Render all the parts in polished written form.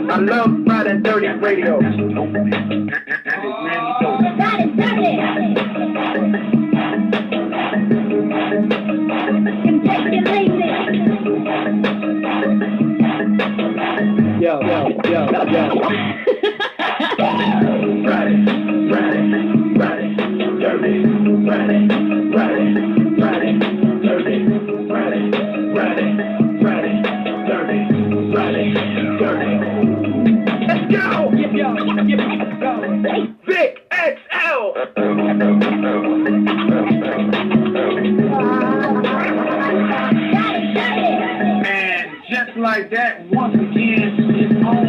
I love Ridin Durty radio. Yo, yo, yo, yo. Ridin, ridin, ridin, dirty, ridin, ridin, ridin, dirty, ridin, ridin, ridin, dirty, ridin, dirty. Let's go! Go! Big XL! And just like that, once again, it's on.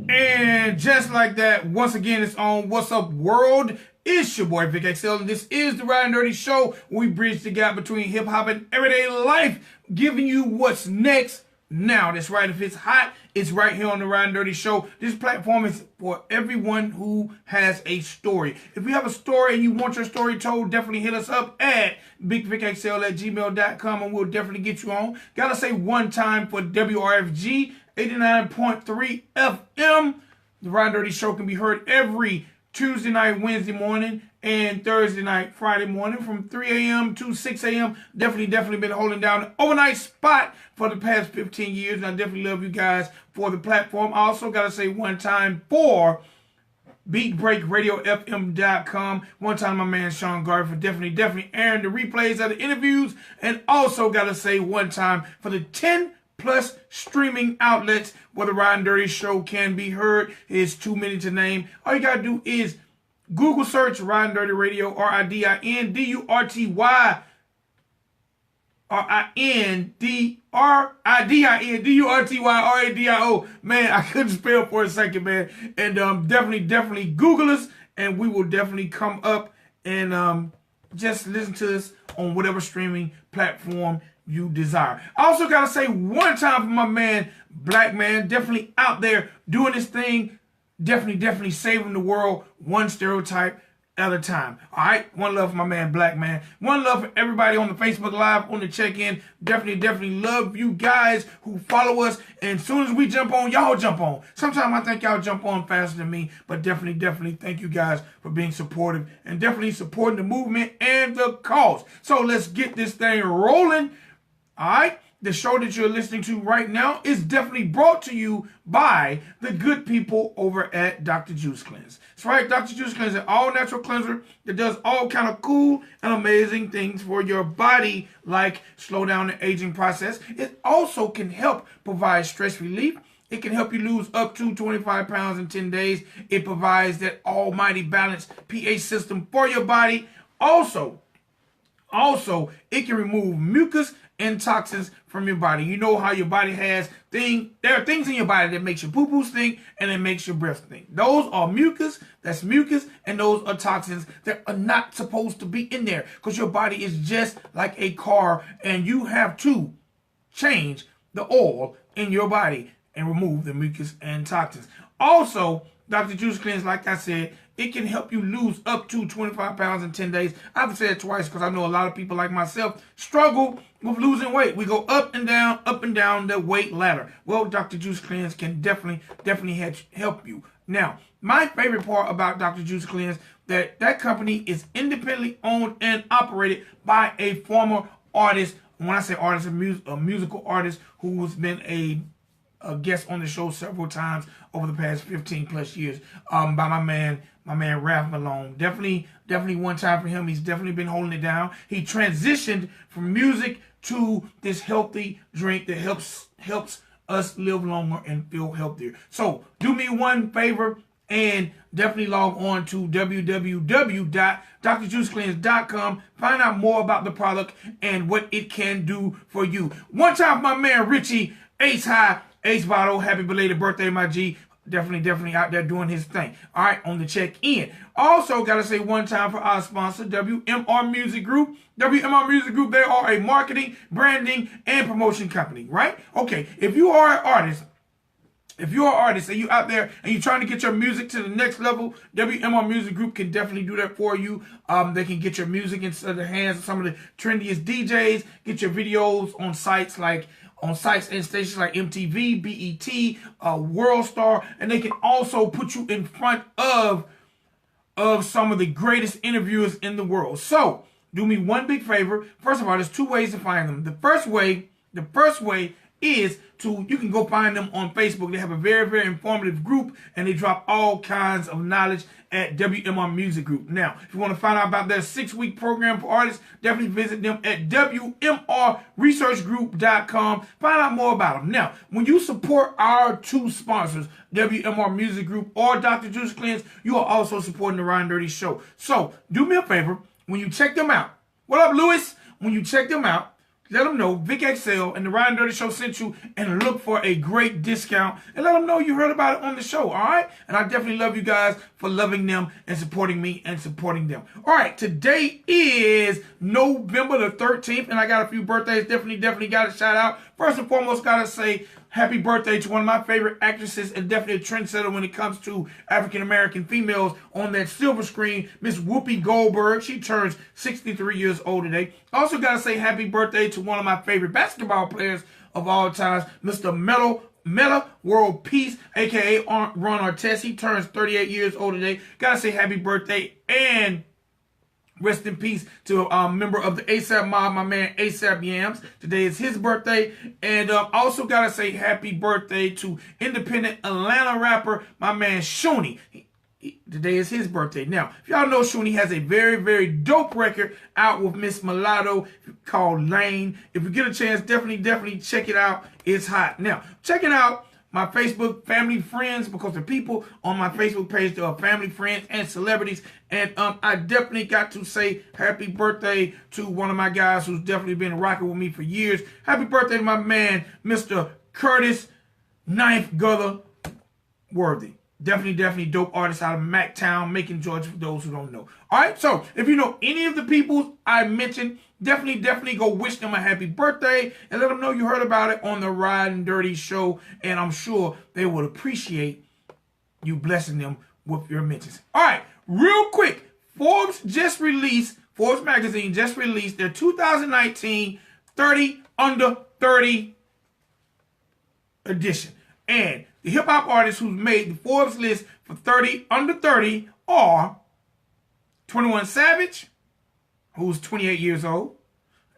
And just like that, once again, it's on What's Up World. It's your boy Vic XL, and this is the Ridin Durty Show. We bridge the gap between hip hop and everyday life, giving you what's next. Now, that's right. If it's hot, it's right here on the Ridin Durty Show. This platform is for everyone who has a story. If you have a story and you want your story told, definitely hit us up at bigvicxl@gmail.com and we'll definitely get you on. Gotta say one time for WRFG 89.3 FM. The Ridin Durty Show can be heard every Tuesday night, Wednesday morning, and Thursday night, Friday morning from 3 a.m. to 6 a.m. Definitely been holding down the overnight spot for the past 15 years, and I definitely love you guys for the platform. I also got to say one time for BeatBreakRadioFM.com. One time my man Sean Garvey for definitely airing the replays of the interviews, and also got to say one time for the 10 plus streaming outlets where the Ridin Durty Show can be heard. It's too many to name. All you gotta do is Google search Ridin Durty Radio, RIDINDURTY, RIDINDURTY, Man, I couldn't spell for a second, man. And definitely Google us, and we will definitely come up and just listen to us on whatever streaming platform you desire. I also gotta say one time for my man, Black Man, definitely out there doing this thing, definitely saving the world one stereotype at a time. All right, one love for my man, Black Man. One love for everybody on the Facebook Live, on the check-in. Definitely love you guys who follow us. And as soon as we jump on, y'all jump on. Sometimes I think y'all jump on faster than me, but definitely thank you guys for being supportive and definitely supporting the movement and the cause. So let's get this thing rolling. All right, the show that you're listening to right now is definitely brought to you by the good people over at Dr. Juice Cleanse. That's right, Dr. Juice Cleanse is an all-natural cleanser that does all kind of cool and amazing things for your body, like slow down the aging process. It also can help provide stress relief. It can help you lose up to 25 pounds in 10 days. It provides that almighty balanced pH system for your body. Also, it can remove mucus and toxins from your body. You know how your body has there are things in your body that makes your poo-poo stink and it makes your breath stink. Those are mucus, and those are toxins that are not supposed to be in there, because your body is just like a car and you have to change the oil in your body and remove the mucus and toxins. Also, Dr. Juice Cleanse, like I said, it can help you lose up to 25 pounds in 10 days. I have to say it twice because I know a lot of people like myself struggle with losing weight. We go up and down the weight ladder. Well, Dr. Juice Cleanse can definitely help you. Now, my favorite part about Dr. Juice Cleanse, that company is independently owned and operated by a former artist. When I say artist, a musical artist who's been a guest on the show several times over the past 15 plus years, by my man Ralph Malone. Definitely one time for him. He's definitely been holding it down. He transitioned from music to this healthy drink that helps us live longer and feel healthier. So do me one favor and definitely log on to www.drjuicecleanse.com. Find out more about the product and what it can do for you. One time for my man Richie, Ace High, Ace Bottle. Happy belated birthday, my G. Definitely out there doing his thing. All right, on the check-in. Also, got to say one time for our sponsor, WMR Music Group. WMR Music Group, they are a marketing, branding, and promotion company, right? Okay, if you are an artist, and you out there and you're trying to get your music to the next level, WMR Music Group can definitely do that for you. They can get your music into the hands of some of the trendiest DJs, get your videos on sites and stations like MTV, BET, WorldStar, and they can also put you in front of some of the greatest interviewers in the world. So, do me one big favor. First of all, there's 2 ways to find them. The first way is you can go find them on Facebook. They have a very, very informative group, and they drop all kinds of knowledge at WMR Music Group. Now, if you want to find out about their 6-week program for artists, definitely visit them at WMRresearchgroup.com. Find out more about them. Now, when you support our 2 sponsors, WMR Music Group or Dr. Juice Cleanse, you are also supporting the Ridin Durty Show. So, do me a favor, when you check them out, what up, Lewis? When you check them out, let them know Vic XL and the Ridin Durty Show sent you, and look for a great discount, and let them know you heard about it on the show, all right? And I definitely love you guys for loving them and supporting me and supporting them. All right, today is November the 13th, and I got a few birthdays. Definitely got to shout out. First and foremost, got to say happy birthday to one of my favorite actresses and definitely a trendsetter when it comes to African-American females on that silver screen, Miss Whoopi Goldberg. She turns 63 years old today. Also got to say happy birthday to one of my favorite basketball players of all times, Mr. Metta World Peace, AKA Ron Artest. He turns 38 years old today. Got to say happy birthday and rest in peace to a member of the ASAP mob, my man ASAP Yams. Today is his birthday. And also got to say happy birthday to independent Atlanta rapper, my man Shuni. Today is his birthday. Now, if y'all know, Shuni has a very, very dope record out with Miss Mulatto called Lane. If you get a chance, definitely check it out. It's hot. Now, check it out. My Facebook family friends, because the people on my Facebook page, they are family friends and celebrities. And I definitely got to say happy birthday to one of my guys who's definitely been rocking with me for years. Happy birthday to my man, Mr. Curtis Ninth Gutter Worthy. Definitely dope artist out of Mactown, Macon, Georgia, for those who don't know. All right, so if you know any of the people I mentioned, definitely go wish them a happy birthday and let them know you heard about it on the Ridin Durty Show, and I'm sure they will appreciate you blessing them with your mentions. All right, real quick, Forbes magazine just released their 2019 30 Under 30 edition, and the hip-hop artists who made the Forbes list for 30 Under 30 are 21 Savage, who's 28 years old,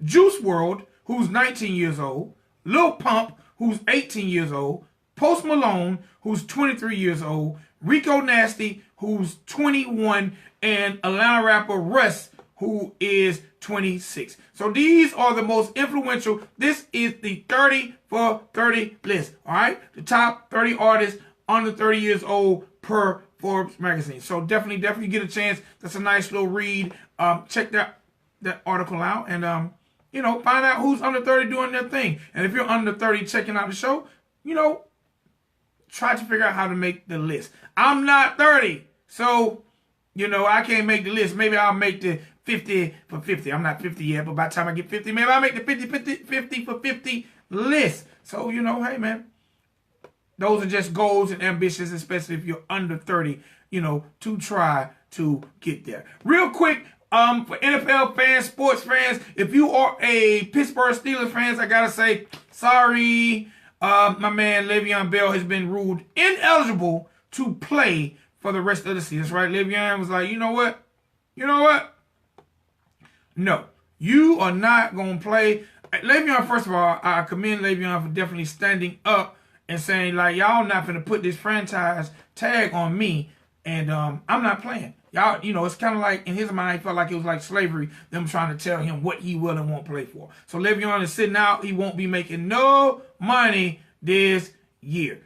Juice WRLD, who's 19 years old, Lil Pump, who's 18 years old, Post Malone, who's 23 years old, Rico Nasty, who's 21, and Atlanta rapper Russ, who is 26. So these are the most influential. This is the 30 for 30 list, all right? The top 30 artists under 30 years old per Forbes magazine. So definitely get a chance. That's a nice little read. Check that article out and, find out who's under 30 doing their thing. And if you're under 30 checking out the show, try to figure out how to make the list. I'm not 30, so, I can't make the list. Maybe I'll make the 50 for 50. I'm not 50 yet, but by the time I get 50, maybe I'll make the 50 for 50 list. So, hey, man, those are just goals and ambitions, especially if you're under 30, to try to get there. Real quick, for NFL fans, sports fans, if you are a Pittsburgh Steelers fans, I got to say, sorry, my man Le'Veon Bell has been ruled ineligible to play for the rest of the season. That's right. Le'Veon was like, you know what? No, you are not going to play. Le'Veon, first of all, I commend Le'Veon for definitely standing up and saying, like, y'all not going to put this franchise tag on me, and I'm not playing. Y'all, it's kind of like, in his mind, he felt like it was like slavery, them trying to tell him what he will and won't play for. So Le'Veon is sitting out. He won't be making no money this year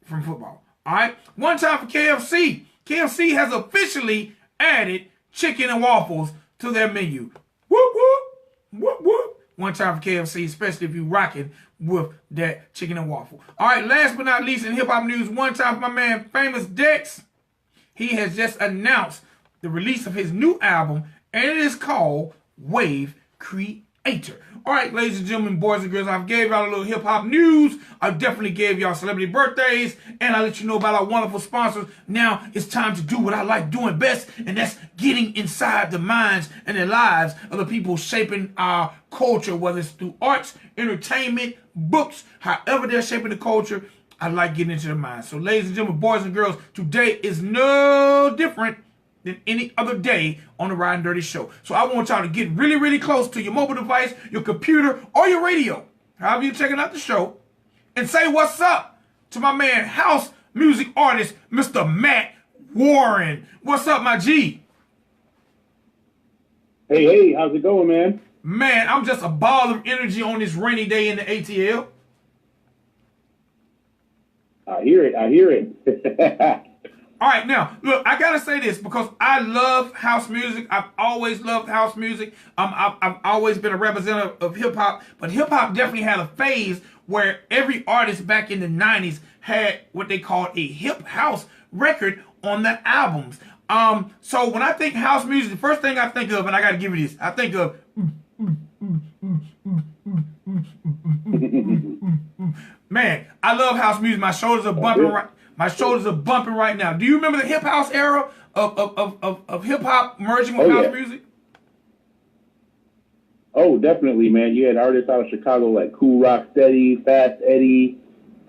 from football. All right? One time for KFC. KFC has officially added chicken and waffles to their menu. Whoop, whoop, whoop, whoop. One time for KFC, especially if you rocking with that chicken and waffle. All right, last but not least in hip-hop news, one time for my man Famous Dex. He has just announced the release of his new album, and it is called Wave Creator. All right, ladies and gentlemen, boys and girls, I've gave y'all a little hip-hop news. I definitely gave y'all celebrity birthdays, and I let you know about our wonderful sponsors. Now it's time to do what I like doing best, and that's getting inside the minds and the lives of the people shaping our culture, whether it's through arts, entertainment, books, however they're shaping the culture. I like getting into the minds. So, ladies and gentlemen, boys and girls, today is no different than any other day on the Ridin Durty show. So I want y'all to get really, really close to your mobile device, your computer, or your radio, however you're checking out the show, and say what's up to my man, house music artist, Mr. Matt Warren. What's up, my G? Hey, how's it going, man? Man, I'm just a ball of energy on this rainy day in the ATL. I hear it. All right, now, look, I got to say this because I love house music. I've always loved house music. I've always been a representative of hip-hop, but hip-hop definitely had a phase where every artist back in the 90s had what they called a hip house record on their albums. So when I think house music, the first thing I think of, and I got to give you this, I think of... Man, I love house music. My shoulders are bumping right. My shoulders are bumping right now. Do you remember the hip house era of hip hop merging with house music? Oh, definitely, man. You had artists out of Chicago like Cool Rock Steady, Fast Eddie,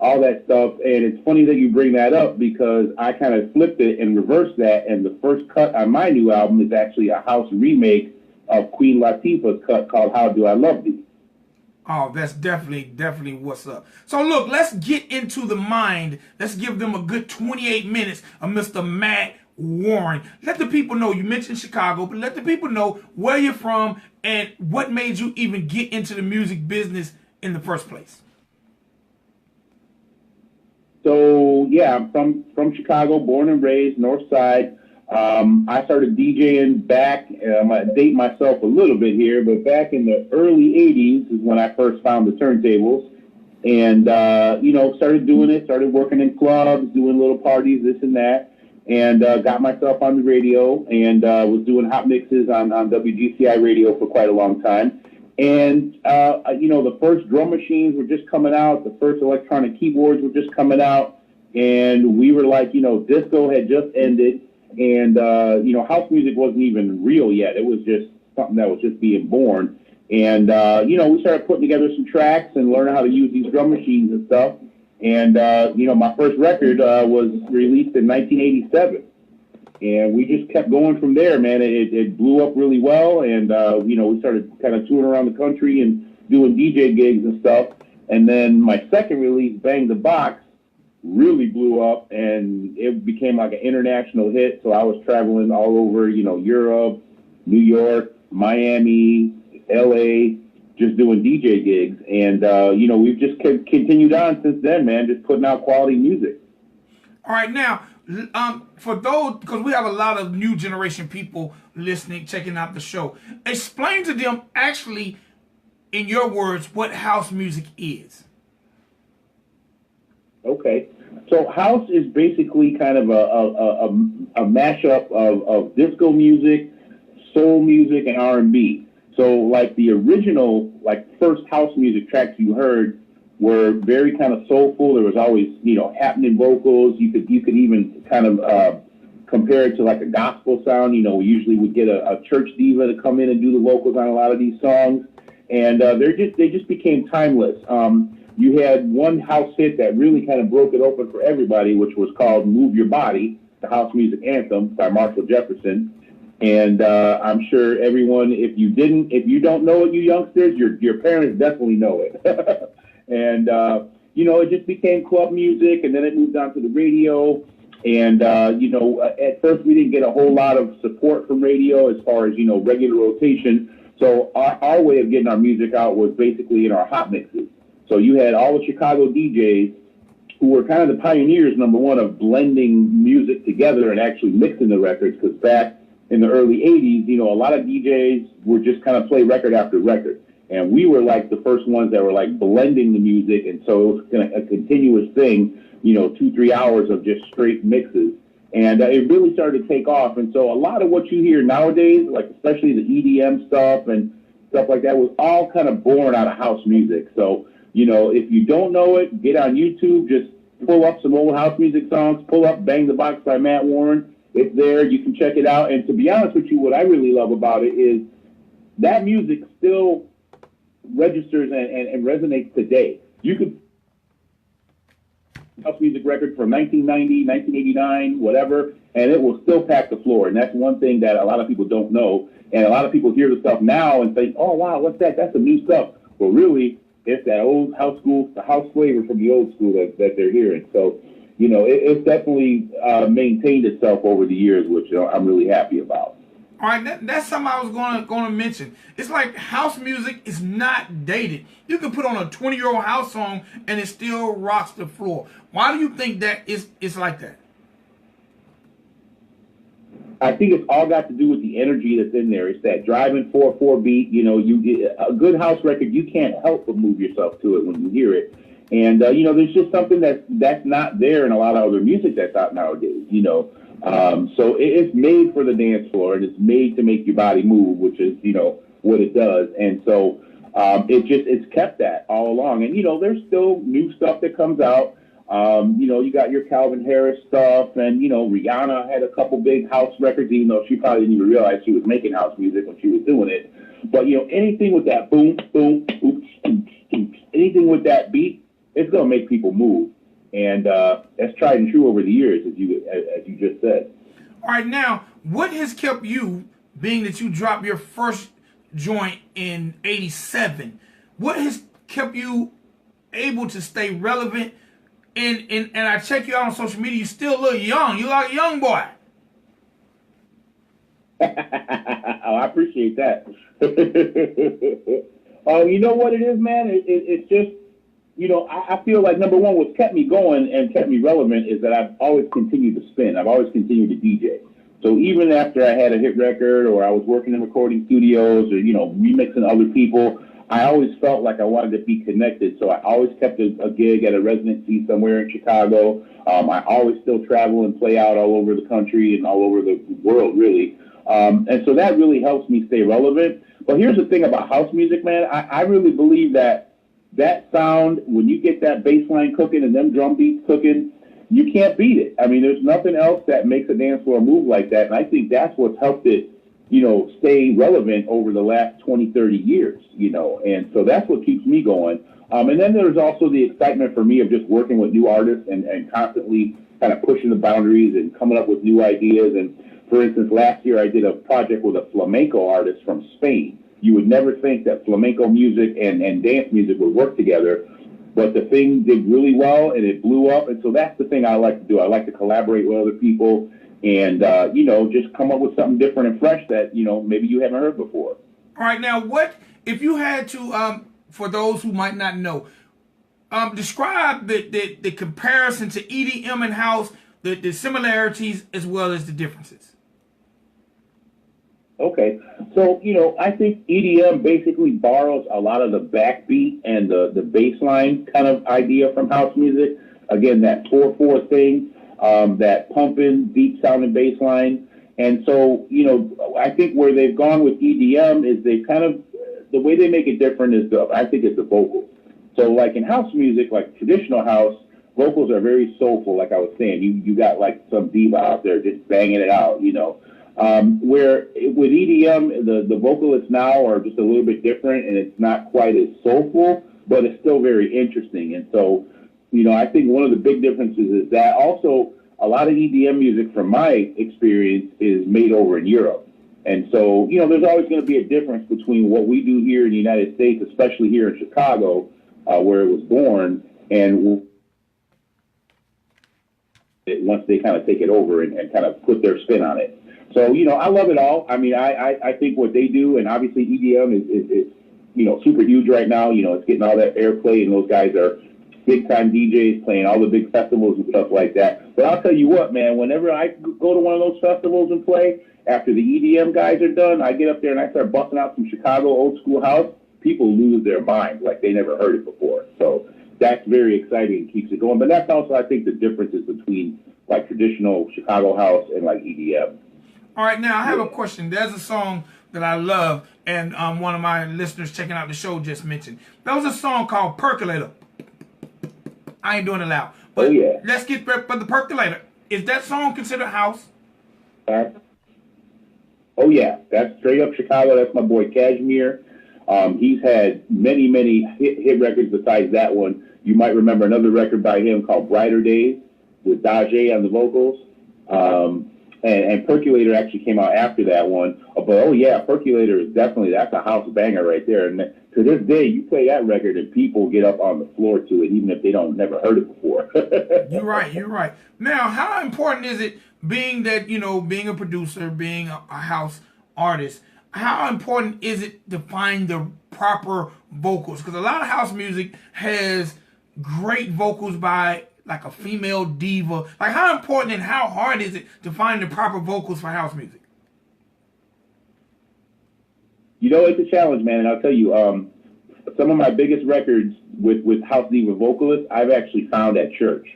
all that stuff. And it's funny that you bring that up because I kind of flipped it and reversed that. And the first cut on my new album is actually a house remake of Queen Latifah's cut called How Do I Love Thee. Oh, that's definitely what's up. So look, let's get into the mind. Let's give them a good 28 minutes of Mr. Matt Warren. Let the people know, you mentioned Chicago, but let the people know where you're from and what made you even get into the music business in the first place. So, yeah, I'm from Chicago, born and raised, North Side. I started DJing back, I'm going to date myself a little bit here, but back in the early 80s is when I first found the turntables and, started doing it, started working in clubs, doing little parties, this and that, and got myself on the radio and was doing hot mixes on WGCI radio for quite a long time. And, the first drum machines were just coming out, the first electronic keyboards were just coming out, and we were like, disco had just ended. And, house music wasn't even real yet. It was just something that was just being born. And, we started putting together some tracks and learning how to use these drum machines and stuff. And, my first record was released in 1987. And we just kept going from there, man. It blew up really well. And, we started kind of touring around the country and doing DJ gigs and stuff. And then my second release, Bang the Box, really blew up and it became like an international hit. So I was traveling all over, Europe, New York, Miami, LA, just doing DJ gigs. And, we've just continued on since then, man, just putting out quality music. All right. Now, for those, because we have a lot of new generation people listening, checking out the show, explain to them actually, in your words, what house music is. Okay. So house is basically kind of a mashup of disco music, soul music, and R&B. So like the original, first house music tracks you heard were very kind of soulful. There was always, happening vocals. You could even kind of compare it to like a gospel sound. We usually would get a church diva to come in and do the vocals on a lot of these songs. And they just became timeless. You had one house hit that really kind of broke it open for everybody, which was called Move Your Body, the house music anthem by Marshall Jefferson. And I'm sure everyone, if you don't know it, you youngsters, your parents definitely know it. And, it just became club music, and then it moved on to the radio. And, at first we didn't get a whole lot of support from radio as far as, regular rotation. So our way of getting our music out was basically in our hot mixes. So you had all the Chicago DJs who were kind of the pioneers, number one, of blending music together and actually mixing the records, because back in the early 80s, a lot of DJs would just kind of play record after record. And we were like the first ones that were like blending the music. And so it was kind of a continuous thing, 2-3 hours of just straight mixes. And it really started to take off. And so a lot of what you hear nowadays, like especially the EDM stuff and stuff like that, was all kind of born out of house music. So, if you don't know it, get on YouTube, just pull up some old house music songs, pull up Bang the Box by Matt Warren. It's there. You can check it out. And to be honest with you, what I really love about it is that music still registers and resonates today. You could house music record from 1990, 1989, whatever, and it will still pack the floor. And that's one thing that a lot of people don't know. And a lot of people hear the stuff now and think, oh, wow, what's that? That's some new stuff. Well, really, it's that old the house flavor from the old school that they're hearing. So, it's definitely maintained itself over the years, which I'm really happy about. All right, that's something I was going to mention. It's like house music is not dated. You can put on a 20-year-old house song and it still rocks the floor. Why do you think that it's like that? I think it's all got to do with the energy that's in there. It's that driving 4/4 beat. You get a good house record, you can't help but move yourself to it when you hear it. And there's just something that's not there in a lot of other music that's out nowadays. So it's made for the dance floor, and it's made to make your body move, which is what it does. And so it's kept that all along. And there's still new stuff that comes out. You got your Calvin Harris stuff, and Rihanna had a couple big house records, even though she probably didn't even realize she was making house music when she was doing it. But anything with that boom, boom, oops, oops, oops, anything with that beat, it's gonna make people move. And that's tried and true over the years, as you just said. All right, now, what has kept you, being that you dropped your first joint in '87, what has kept you able to stay relevant? And I check you out on social media, you're still a little young. You're like a young boy. Oh, I appreciate that. You know what it is, man? It's just, I feel like, number one, what's kept me going and kept me relevant is that I've always continued to spin. I've always continued to DJ. So even after I had a hit record, or I was working in recording studios, or, remixing other people, I always felt like I wanted to be connected. So I always kept a gig at a residency somewhere in Chicago. I always still travel and play out all over the country and all over the world, really. And so that really helps me stay relevant. But here's the thing about house music, man. I really believe that sound, when you get that bass line cooking and them drum beats cooking, you can't beat it. I mean, there's nothing else that makes a dance floor move like that. And I think that's what's helped it, stay relevant over the last 20, 30 years, and so that's what keeps me going. And then there's also the excitement for me of just working with new artists and constantly kind of pushing the boundaries and coming up with new ideas. And for instance, last year I did a project with a flamenco artist from Spain. You would never think that flamenco music and dance music would work together, but the thing did really well and it blew up. And so that's the thing I like to do. I like to collaborate with other people and, just come up with something different and fresh that, maybe you haven't heard before. All right, now what, if you had to, for those who might not know, describe the comparison to EDM and house, the similarities as well as the differences. Okay, so, I think EDM basically borrows a lot of the backbeat and the bass line kind of idea from house music. Again, that 4/4 thing. That pumping, deep sounding bass line. And so, I think where they've gone with EDM is they kind of, the way they make it different is I think it's the vocals. So like in house music, like traditional house, vocals are very soulful, like I was saying. You got like some diva out there just banging it out, where with EDM, the vocalists now are just a little bit different and it's not quite as soulful, but it's still very interesting. And so, I think one of the big differences is that also a lot of EDM music, from my experience, is made over in Europe. And so, there's always going to be a difference between what we do here in the United States, especially here in Chicago, where it was born, and once they kind of take it over and kind of put their spin on it. So, I love it all. I mean, I think what they do, and obviously EDM is super huge right now. It's getting all that airplay, and those guys are big-time DJs playing all the big festivals and stuff like that. But I'll tell you what, man, whenever I go to one of those festivals and play, after the EDM guys are done, I get up there and I start busting out some Chicago old school house. people lose their mind like they never heard it before. So that's very exciting and keeps it going. But that's also, I think, the differences between like traditional Chicago house and like EDM. All right, now I have a question. There's a song that I love, and one of my listeners checking out the show just mentioned. There was a song called Percolator. I ain't doing it loud. But let's get but the Percolator. Is that song considered house? Oh yeah, that's straight up Chicago. That's my boy Cashmere. He's had many, many hit records besides that one. You might remember another record by him called Brighter Days with Daje on the vocals. And Percolator actually came out after that one. But oh yeah, Percolator is definitely, that's a house banger right there. And to this day, you play that record and people get up on the floor to it, even if they don't never heard it before. You're right. Now, how important is it, being that, being a producer, being a house artist, how important is it to find the proper vocals? Because a lot of house music has great vocals by like a female diva. Like, how important and how hard is it to find the proper vocals for house music? It's a challenge, man. And I'll tell you, some of my biggest records with house diva vocalists, I've actually found at church.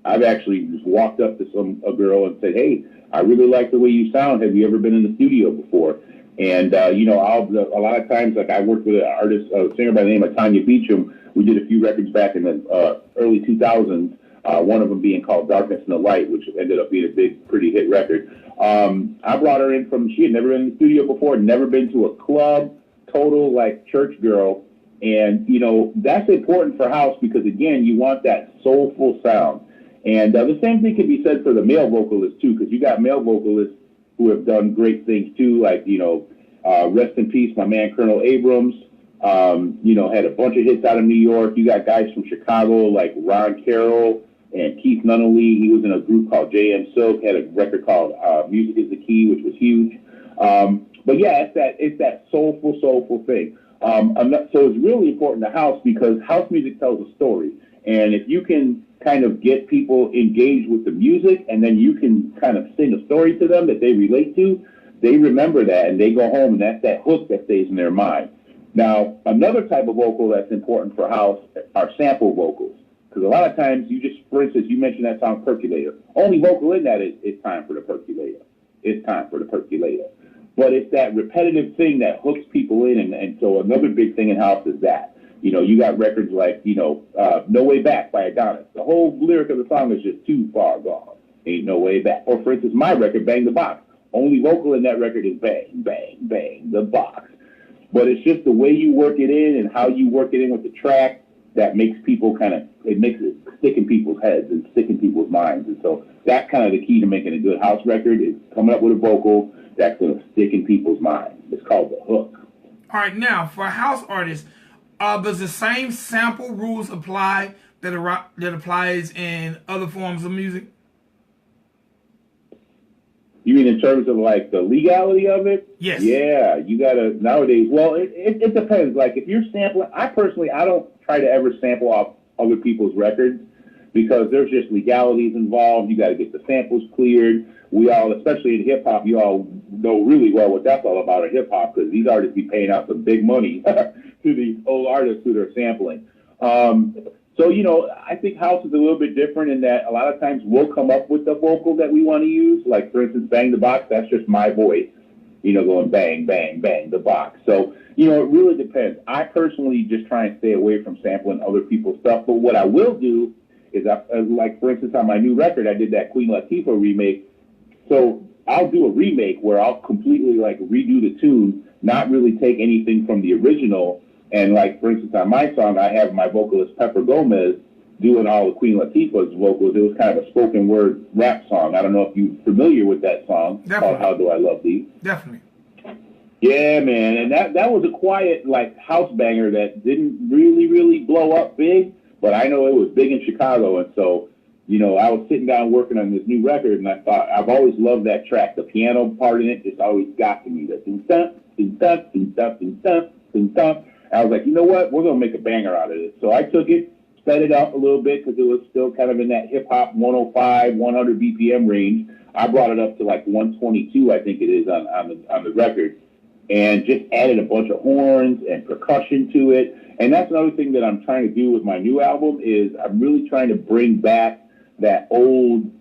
I've actually just walked up to a girl and said, hey, I really like the way you sound. Have you ever been in the studio before? And, a lot of times, like I worked with a singer by the name of Tanya Beecham. We did a few records back in the early 2000s. One of them being called Darkness and the Light, which ended up being a big, pretty hit record. I brought her in she had never been in the studio before, never been to a club, total like church girl. And, that's important for house because, again, you want that soulful sound. And the same thing can be said for the male vocalists, too, because you got male vocalists who have done great things, too, like, rest in peace, my man Colonel Abrams. Had a bunch of hits out of New York. You got guys from Chicago like Ron Carroll and Keith Nunnally. He was in a group called JM Silk, had a record called Music.The, which was huge. But yeah, it's that soulful thing. So it's really important to house because house music tells a story. And if you can kind of get people engaged with the music and then you can kind of sing a story to them that they relate to, they remember that and they go home and that's that hook that stays in their mind. Now, another type of vocal that's important for house are sample vocals. Because a lot of times for instance, you mentioned that song Percolator. Only vocal in that is it's time for the percolator. It's time for the percolator. But it's that repetitive thing that hooks people in. And so another big thing in house is that. You got records like, No Way Back by Adonis. The whole lyric of the song is just too far gone. Ain't no way back. Or for instance, my record, Bang the Box. Only vocal in that record is bang, bang, bang, the box. But it's just the way you work it in and how you work it in with the track that makes people it makes it stick in people's heads and stick in people's minds. And so that's kind of the key to making a good house record is coming up with a vocal that's going to stick in people's minds. It's called the hook. All right, now, for house artists, does the same sample rules apply that applies in other forms of music? You mean in terms of like the legality of it? Yes. Yeah, you gotta nowadays. Well, it depends. Like if you're sampling, I don't try to ever sample off other people's records because there's just legalities involved. You got to get the samples cleared. We all, especially in hip hop, you all know really well what that's all about in hip hop because these artists be paying out some big money to these old artists who they're sampling. So, I think house is a little bit different in that a lot of times we'll come up with the vocal that we want to use. Like, for instance, Bang the Box, that's just my voice, going bang, bang, bang, the box. So, it really depends. I personally just try and stay away from sampling other people's stuff. But what I will do is, like, for instance, on my new record, I did that Queen Latifah remake. So I'll do a remake where I'll completely, like, redo the tune, not really take anything from the original. And like, for instance, on my song, I have my vocalist Pepper Gomez doing all of Queen Latifah's vocals. It was kind of a spoken word rap song. I don't know if you're familiar with that song. Definitely. Called How Do I Love Thee. Definitely. Yeah, man. And that was a quiet, like, house banger that didn't really blow up big, but I know it was big in Chicago. And so, I was sitting down working on this new record, and I thought, I've always loved that track. The piano part in it just always got to me. The dun-dun, dun-dun, dun-dun, dun-dun, dun-dun. I was like, you know what? We're going to make a banger out of this. So I took it, sped it up a little bit because it was still kind of in that hip-hop 105, 100 BPM range. I brought it up to like 122, I think it is, on the record. and just added a bunch of horns and percussion to it. And that's another thing that I'm trying to do with my new album is I'm really trying to bring back that old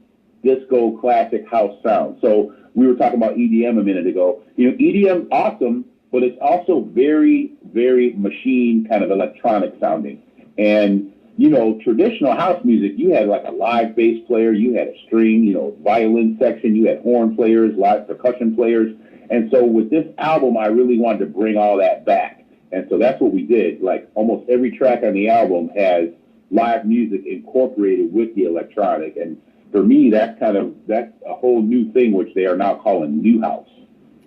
disco classic house sound. So we were talking about EDM a minute ago. You know, EDM awesome, but it's also very, very machine kind of electronic sounding. And, you know, traditional house music, you had like a live bass player, you had a string, you know, violin section, you had horn players, live percussion players. And so with this album, I really wanted to bring all that back. And so that's what we did. Like almost every track on the album has live music incorporated with the electronic. And for me, that's a whole new thing, which they are now calling new house.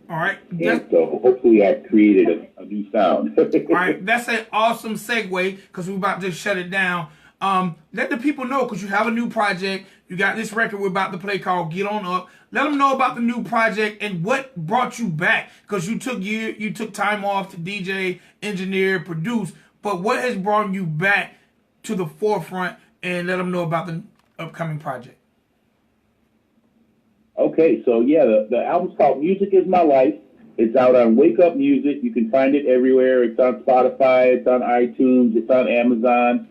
All right. And so hopefully I've created a new sound. All right. That's an awesome segue because we're about to shut it down. Let the people know because you have a new project. You got this record we're about to play called Get On Up. Let them know about the new project and what brought you back because you took time off to DJ, engineer, produce. But what has brought you back to the forefront and let them know about the upcoming project? Okay, so yeah, the album's called Music Is My Life. It's out on Wake Up Music. You can find it everywhere. It's on Spotify. It's on iTunes. It's on Amazon.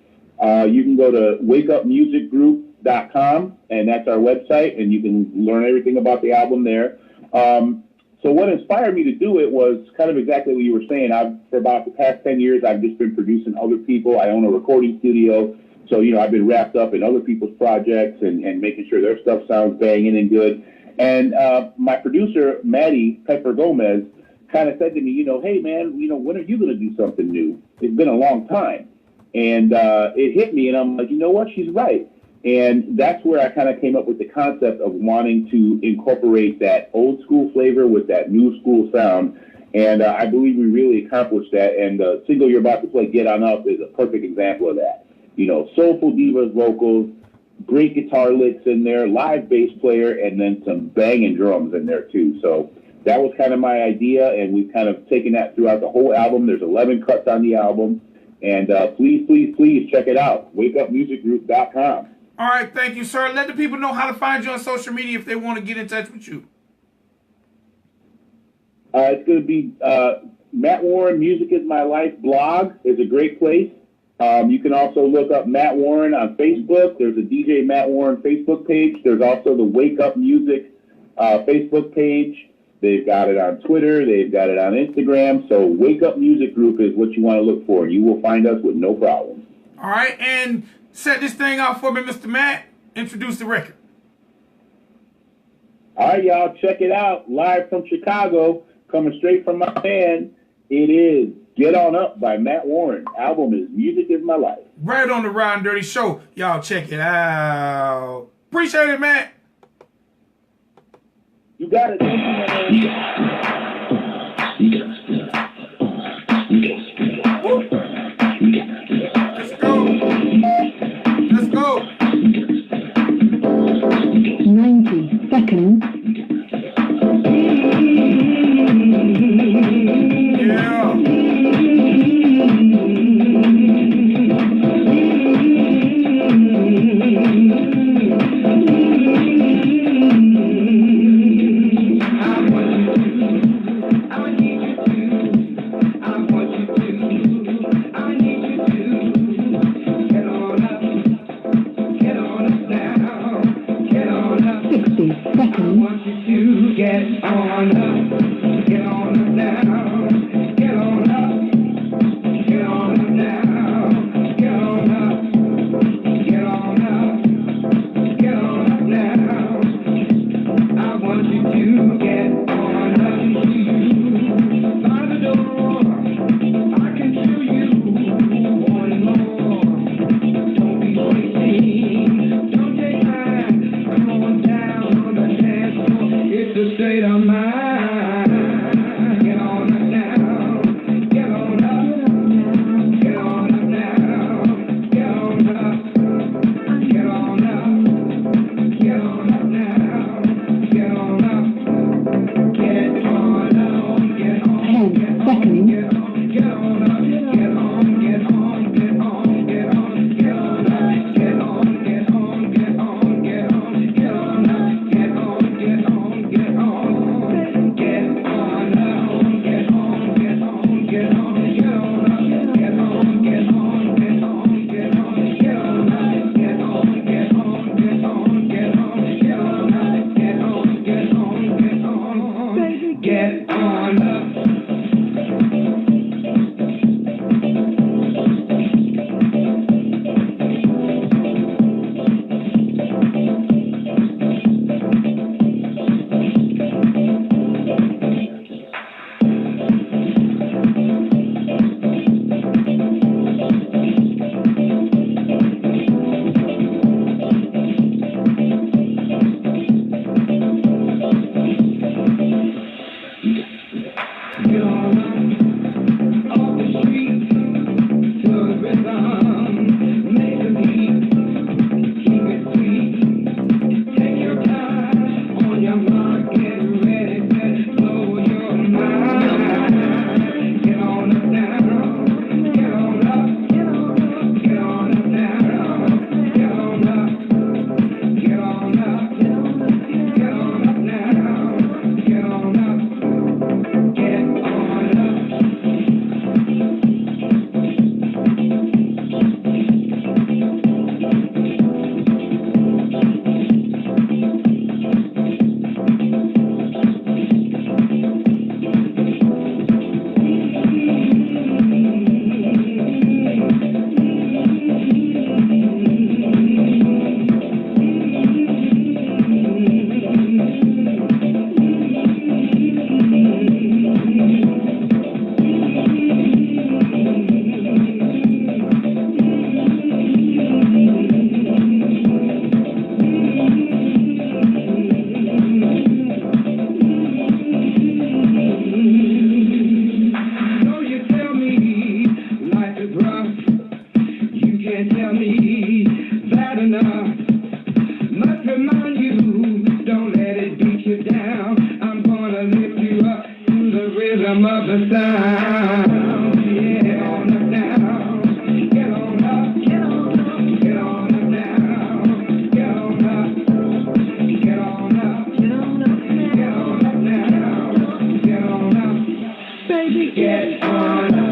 You can go to wakeupmusicgroup.com, and that's our website, and you can learn everything about the album there. So what inspired me to do it was kind of exactly what you were saying. For about the past 10 years, I've just been producing other people. I own a recording studio. So, you know, I've been wrapped up in other people's projects and making sure their stuff sounds banging and good. And my producer, Maddie Pepper Gomez, kind of said to me, you know, hey, man, you know, when are you going to do something new? It's been a long time. And it hit me, and I'm like, you know what? She's right. And that's where I kind of came up with the concept of wanting to incorporate that old school flavor with that new school sound. And I believe we really accomplished that. And the single you're about to play, Get On Up, is a perfect example of that. You know, soulful divas vocals, great guitar licks in there, live bass player, and then some banging drums in there too. So that was kind of my idea, and we've kind of taken that throughout the whole album. There's 11 cuts on the album. And please, please, please check it out. wakeupmusicgroup.com. All right, thank you, sir. Let the people know how to find you on social media if they want to get in touch with you. It's going to be Matt Warren, Music Is My Life blog is a great place. You can also look up Matt Warren on Facebook. There's a DJ Matt Warren Facebook page. There's also the Wake Up Music Facebook page. They've got it on Twitter. They've got it on Instagram. So Wake Up Music Group is what you want to look for. You will find us with no problem. All right, and set this thing out for me, Mr. Matt. Introduce the record. All right, y'all, check it out. Live from Chicago, coming straight from my man. It is Get On Up by Matt Warren. Album is Music Is My Life. Right on the Ridin Durty show. Y'all check it out. Appreciate it, Matt. You got it. Thank you, Let's go. 90 seconds. Yeah. State of mind. Get on the down. some other sound. Get on up now. Get on up. Get on up. Get on up now. Get on up. Get on up. Get on up. Get on up now. Get on up. Baby, get on up.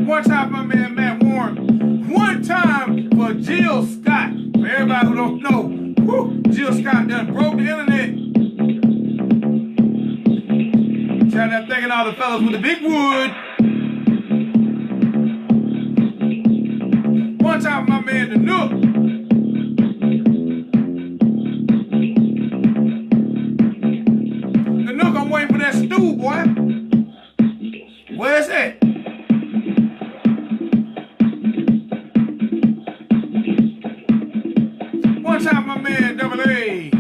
One time for my man Matt Warren. One time for Jill Scott. For everybody who don't know, whew, Jill Scott done broke the internet. Shout out thanking all the fellas with the big wood. One time for my man the Nook. The Nook, I'm waiting for that stew, boy. Where's that? One time, my man, Double A.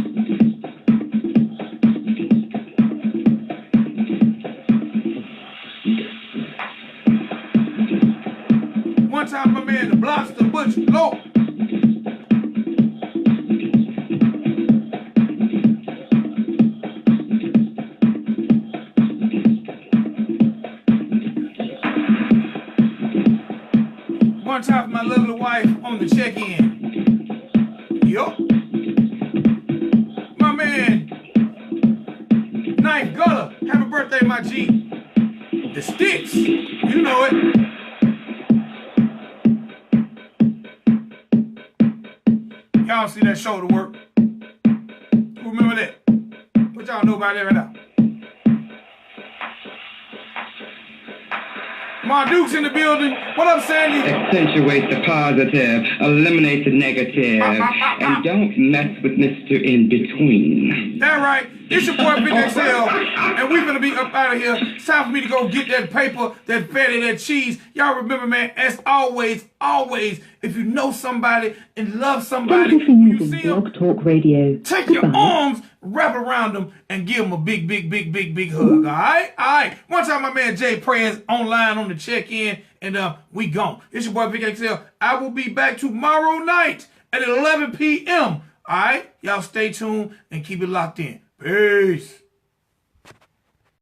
One time, my man, the Blobster Butch Low. One time for my lovely wife on the check-in. Yup. My man, Knife Gutter. Happy birthday, my G. The Sticks. You know it. Y'all see that shoulder work? Who remember that? What y'all know about that right now? My Duke's in the building. What up, Sandy? Accentuate the positive, eliminate the negative, and don't mess with Mr. In Between. That right. It's your boy Big XL, and we're gonna be up out of here. It's time for me to go get that paper, that fatty, that cheese. Y'all remember, man, as always, if you know somebody and love somebody, Thank you for when you using see them, Blog Talk Radio. take your Goodbye. arms, wrap around them, and give them a big hug, all right? All right. One time, my man Jay Prayers online on the check-in, and we gone. It's your boy Big XL. I will be back tomorrow night at 11 p.m., all right? Y'all stay tuned and keep it locked in. Peace.